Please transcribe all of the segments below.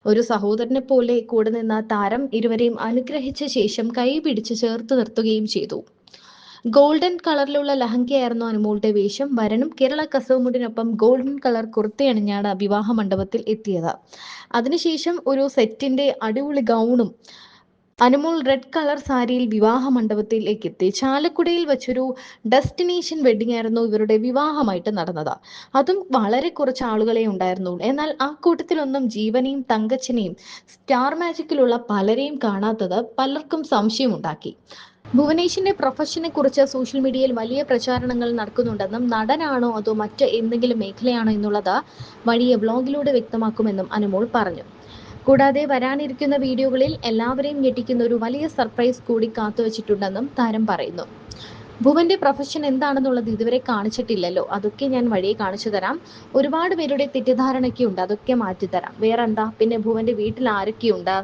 ഒരു സഹോദരനെ പോലെ കൂടെ നിന്ന താരം ഇരുവരെയും അനുഗ്രഹിച്ച ശേഷം കൈ പിടിച്ച് ചേർത്ത് നിർത്തുകയും ചെയ്തു. ഗോൾഡൻ കളറിലുള്ള ലഹങ്കയായിരുന്നു അനുമോളുടെ വേഷം. വരനും കേരള കസവുമുണ്ടിനൊപ്പം ഗോൾഡൻ കളർ കുർത്തയണിഞ്ഞാണ് വിവാഹ മണ്ഡപത്തിൽ എത്തിയത്. അതിനുശേഷം ഒരു സെറ്റിന്റെ അടിപൊളി ഗൗണും അനുമോൾ റെഡ് കളർ സാരിയിൽ വിവാഹ മണ്ഡപത്തിലേക്ക് എത്തി. ചാലക്കുടിയിൽ വെച്ചൊരു ഡെസ്റ്റിനേഷൻ വെഡിങ് ആയിരുന്നു ഇവരുടെ വിവാഹമായിട്ട് നടന്നത്. അതും വളരെ കുറച്ച് ആളുകളെ ഉണ്ടായിരുന്നുള്ളൂ. എന്നാൽ ആ കൂട്ടത്തിലൊന്നും ജീവനെയും തങ്കച്ചനെയും സ്റ്റാർ മാജിക്കിലുള്ള പലരെയും കാണാത്തത് പലർക്കും സംശയമുണ്ടാക്കി. ഭുവനേഷിന്റെ പ്രൊഫഷനെ കുറിച്ച് സോഷ്യൽ മീഡിയയിൽ വലിയ പ്രചാരണങ്ങൾ നടക്കുന്നുണ്ടെന്നും നടനാണോ അതോ മറ്റ് എന്തെങ്കിലും മേഖലയാണോ എന്നുള്ളത് വഴിയെ വ്ലോഗിലൂടെ വ്യക്തമാക്കുമെന്നും അനുമോൾ പറഞ്ഞു. കൂടാതെ വരാനിരിക്കുന്ന വീഡിയോകളിൽ എല്ലാവരെയും ഞെട്ടിക്കുന്ന ഒരു വലിയ സർപ്രൈസ് കൂടി കാത്തുവച്ചിട്ടുണ്ടെന്നും താരം പറയുന്നു. ഭുവന്റെ പ്രൊഫഷൻ എന്താണെന്നുള്ളത് ഇതുവരെ കാണിച്ചിട്ടില്ലല്ലോ, അതൊക്കെ ഞാൻ വഴിയെ കാണിച്ചു തരാം. ഒരുപാട് പേരുടെ തെറ്റിദ്ധാരണയൊക്കെ ഉണ്ട്, അതൊക്കെ മാറ്റിത്തരാം. വേറെന്താ, പിന്നെ ഭുവന്റെ വീട്ടിൽ ആരൊക്കെയുണ്ട്,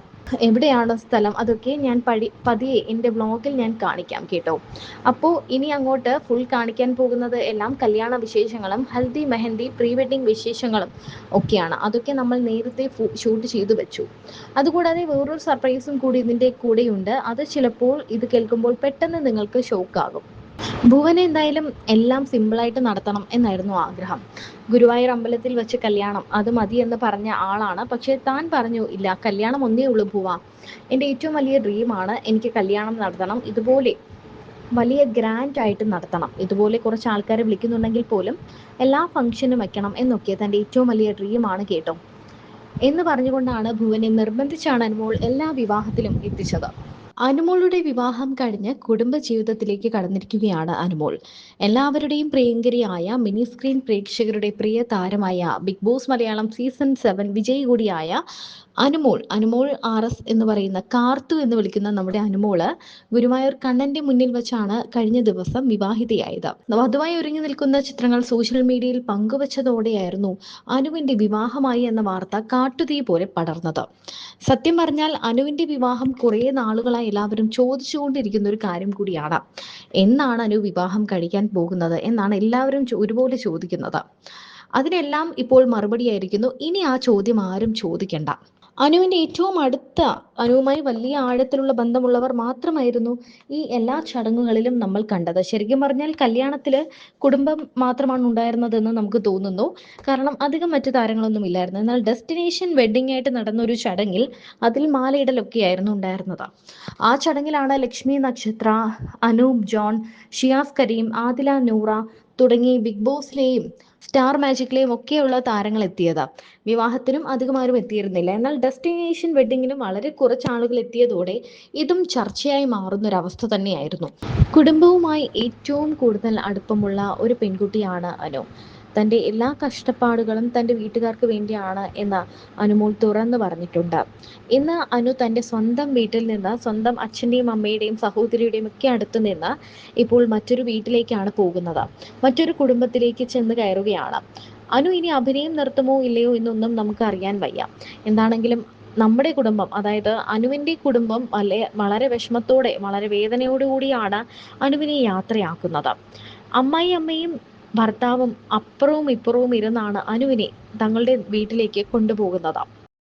എവിടെയാണ് സ്ഥലം, അതൊക്കെ ഞാൻ പതിയെ എൻ്റെ വ്ലോഗിൽ ഞാൻ കാണിക്കാം കേട്ടോ. അപ്പോൾ ഇനി അങ്ങോട്ട് ഫുൾ കാണിക്കാൻ പോകുന്നത് എല്ലാം കല്യാണ വിശേഷങ്ങളും ഹൽദി മെഹന്തി പ്രീ വെഡിങ് വിശേഷങ്ങളും ഒക്കെയാണ്. അതൊക്കെ നമ്മൾ നേരത്തെ ഷൂട്ട് ചെയ്തു വെച്ചു. അതുകൂടാതെ വേറൊരു സർപ്രൈസും കൂടി ഇതിൻ്റെ കൂടെയുണ്ട്. അത് ചിലപ്പോൾ ഇത് കേൾക്കുമ്പോൾ പെട്ടെന്ന് നിങ്ങൾക്ക് ഷോക്കാകും. ഭുവൻ എന്തായാലും എല്ലാം സിമ്പിളായിട്ട് നടത്തണം എന്നായിരുന്നു ആഗ്രഹം. ഗുരുവായൂർ അമ്പലത്തിൽ വെച്ച് കല്യാണം അത് മതി എന്ന് പറഞ്ഞ ആളാണ്. പക്ഷെ താൻ പറഞ്ഞു, ഇല്ല, കല്യാണം ഒന്നേ ഉള്ളൂ ഭുവ, എൻ്റെ ഏറ്റവും വലിയ ഡ്രീമാണ്, എനിക്ക് കല്യാണം നടത്തണം, ഇതുപോലെ വലിയ ഗ്രാൻഡ് ആയിട്ട് നടത്തണം, ഇതുപോലെ കുറച്ച് ആൾക്കാരെ വിളിക്കുന്നുണ്ടെങ്കിൽ പോലും എല്ലാ ഫംഗ്ഷനും വെക്കണം എന്നൊക്കെ തൻ്റെ ഏറ്റവും വലിയ ഡ്രീമാണ് കേട്ടോ എന്ന് പറഞ്ഞുകൊണ്ടാണ് ഭുവനെ നിർബന്ധിച്ചാണ് അനുമോൾ എല്ലാ വിവാഹത്തിലും എത്തിച്ചത്. അനുമോളുടെ വിവാഹം കഴിഞ്ഞ് കുടുംബ ജീവിതത്തിലേക്ക് കടന്നിരിക്കുകയാണ് അനുമോൾ. എല്ലാവരുടെയും പ്രിയങ്കരിയായ മിനി സ്ക്രീൻ പ്രേക്ഷകരുടെ പ്രിയ താരമായ ബിഗ് ബോസ് മലയാളം സീസൺ 7 വിജയി കൂടിയായ അനുമോൾ RS എന്ന് പറയുന്ന കാർത്തു എന്ന് വിളിക്കുന്ന നമ്മുടെ അനുമോള് ഗുരുവായൂർ കണ്ണന്റെ മുന്നിൽ വെച്ചാണ് കഴിഞ്ഞ ദിവസം വിവാഹിതയായത്. വധുവായി ഒരുങ്ങി നിൽക്കുന്ന ചിത്രങ്ങൾ സോഷ്യൽ മീഡിയയിൽ പങ്കുവച്ചതോടെയായിരുന്നു അനുവിന്റെ വിവാഹമായി എന്ന വാർത്ത കാട്ടുതീ പോലെ പടർന്നത്. സത്യം പറഞ്ഞാൽ അനുവിന്റെ വിവാഹം കുറേ നാളുകളായി എല്ലാവരും ചോദിച്ചുകൊണ്ടിരിക്കുന്ന ഒരു കാര്യം കൂടിയാണ്. എന്നാണ് അനു വിവാഹം കഴിക്കാൻ പോകുന്നത് എന്നാണ് എല്ലാവരും ഒരുപോലെ ചോദിക്കുന്നത്. അതിനെല്ലാം ഇപ്പോൾ മറുപടിയായിരിക്കുന്നു. ഇനി ആ ചോദ്യം ആരും ചോദിക്കണ്ട. അനുവിന്റെ ഏറ്റവും അടുത്ത, അനുവുമായി വലിയ ആഴത്തിലുള്ള ബന്ധമുള്ളവർ മാത്രമായിരുന്നു ഈ എല്ലാ ചടങ്ങുകളിലും നമ്മൾ കണ്ടത്. ശരിക്കും പറഞ്ഞാൽ കല്യാണത്തില് കുടുംബം മാത്രമാണ് ഉണ്ടായിരുന്നതെന്ന് നമുക്ക് തോന്നുന്നു. കാരണം അധികം മറ്റു താരങ്ങളൊന്നും ഇല്ലായിരുന്നു. എന്നാൽ ഡെസ്റ്റിനേഷൻ വെഡിങ് ആയിട്ട് നടന്ന ഒരു ചടങ്ങിൽ അതിൽ മാലയിടലൊക്കെ ആയിരുന്നു ഉണ്ടായിരുന്നത്. ആ ചടങ്ങിലാണ് ലക്ഷ്മി നക്ഷത്ര, അനൂപ് ജോൺ, ഷിയാസ് കരീം, ആദില നൂറ തുടങ്ങി ബിഗ് ബോസിലെയും സ്റ്റാർ മാജിക്കിലെയും ഒക്കെയുള്ള താരങ്ങൾ എത്തിയത്. വിവാഹത്തിനും അധികം ആരും എത്തിയിരുന്നില്ല. എന്നാൽ ഡെസ്റ്റിനേഷൻ വെഡിങ്ങിനും വളരെ കുറച്ച് ആളുകൾ എത്തിയതോടെ ഇതും ചർച്ചയായി മാറുന്നൊരവസ്ഥ തന്നെയായിരുന്നു. കുടുംബവുമായി ഏറ്റവും കൂടുതൽ അടുപ്പമുള്ള ഒരു പെൺകുട്ടിയാണ് അനു. തൻ്റെ എല്ലാ കഷ്ടപ്പാടുകളും തൻ്റെ വീട്ടുകാർക്ക് വേണ്ടിയാണ് എന്ന് അനുമോൾ തുറന്നു പറഞ്ഞിട്ടുണ്ട്. ഇന്ന് അനു തൻ്റെ സ്വന്തം വീട്ടിൽ നിന്ന്, സ്വന്തം അച്ഛൻ്റെയും അമ്മയുടെയും സഹോദരിയുടെയും ഒക്കെ അടുത്ത് നിന്ന് ഇപ്പോൾ മറ്റൊരു വീട്ടിലേക്കാണ് പോകുന്നത്. മറ്റൊരു കുടുംബത്തിലേക്ക് ചെന്ന് കയറുകയാണ്. അനു ഇനി അഭിനയം നിർത്തുമോ ഇല്ലയോ എന്നൊന്നും നമുക്ക് അറിയാൻ വയ്യ. എന്താണെങ്കിലും നമ്മുടെ കുടുംബം, അതായത് അനുവിൻ്റെ കുടുംബം വളരെ വിഷമത്തോടെ, വളരെ വേദനയോടുകൂടിയാണ് അനുവിനെ യാത്രയാക്കുന്നത്. അമ്മയും ഭർത്താവും അപ്പുറവും ഇപ്പുറവും ഇരുന്നാണ് അനുവിനെ തങ്ങളുടെ വീട്ടിലേക്ക് കൊണ്ടുപോകുന്നത്.